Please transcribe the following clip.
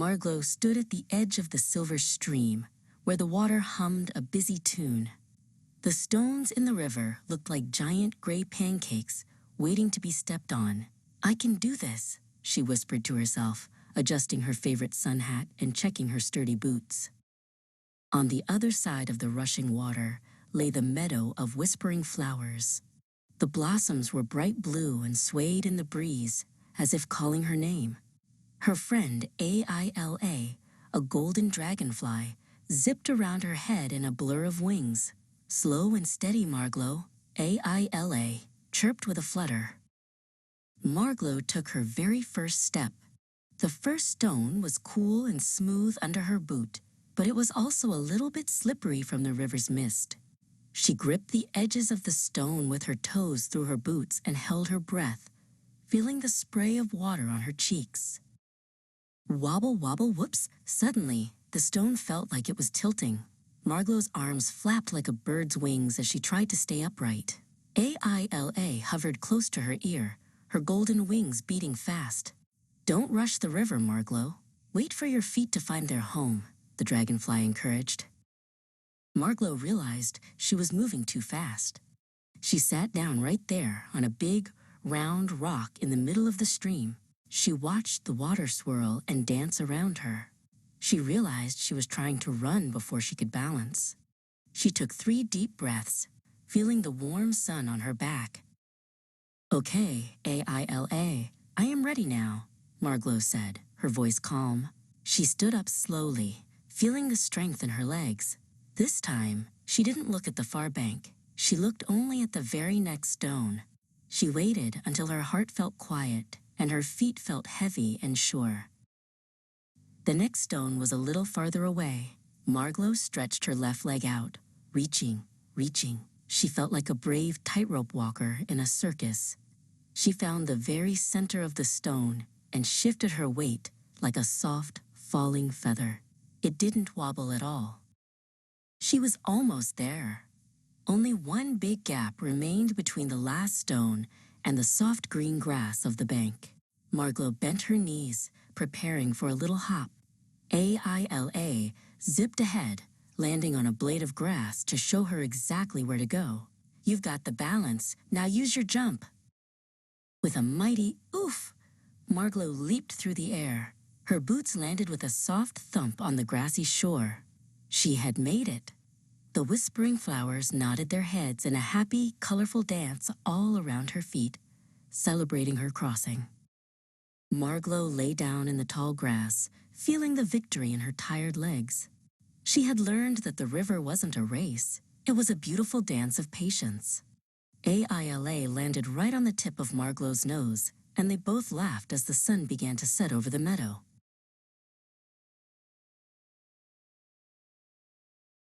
Marglow stood at the edge of the silver stream, where the water hummed a busy tune. The stones in the river looked like giant gray pancakes waiting to be stepped on. "I can do this," she whispered to herself, adjusting her favorite sun hat and checking her sturdy boots. On the other side of the rushing water lay the meadow of whispering flowers. The blossoms were bright blue and swayed in the breeze, as if calling her name. Her friend Aila, a golden dragonfly, zipped around her head in a blur of wings. "Slow and steady, Marglow," Aila chirped with a flutter. Marglow took her very first step. The first stone was cool and smooth under her boot, but it was also a little bit slippery from the river's mist. She gripped the edges of the stone with her toes through her boots and held her breath, feeling the spray of water on her cheeks. Wobble, wobble, whoops! Suddenly, the stone felt like it was tilting. Marglow's arms flapped like a bird's wings as she tried to stay upright. Aila hovered close to her ear, her golden wings beating fast. "Don't rush the river, Marglow. Wait for your feet to find their home," the dragonfly encouraged. Marglow realized she was moving too fast. She sat down right there on a big, round rock in the middle of the stream. She watched the water swirl and dance around her. She realized she was trying to run before she could balance. She took 3 deep breaths, feeling the warm sun on her back. "Okay, Aila, I am ready now," Marglow said, her voice calm. She stood up slowly, feeling the strength in her legs. This time, she didn't look at the far bank. She looked only at the very next stone. She waited until her heart felt quiet and her feet felt heavy and sure. The next stone was a little farther away. Marglow stretched her left leg out, reaching. She felt like a brave tightrope walker in a circus. She found the very center of the stone and shifted her weight like a soft, falling feather. It didn't wobble at all. She was almost there. Only one big gap remained between the last stone and the soft green grass of the bank. Marglow bent her knees, preparing for a little hop. Aila zipped ahead, landing on a blade of grass to show her exactly where to go. "You've got the balance, now use your jump." With a mighty oof, Marglow leaped through the air. Her boots landed with a soft thump on the grassy shore. She had made it. The whispering flowers nodded their heads in a happy, colorful dance all around her feet, celebrating her crossing. Marglow lay down in the tall grass, feeling the victory in her tired legs. She had learned that the river wasn't a race. It was a beautiful dance of patience. Aila landed right on the tip of Marglow's nose, and they both laughed as the sun began to set over the meadow.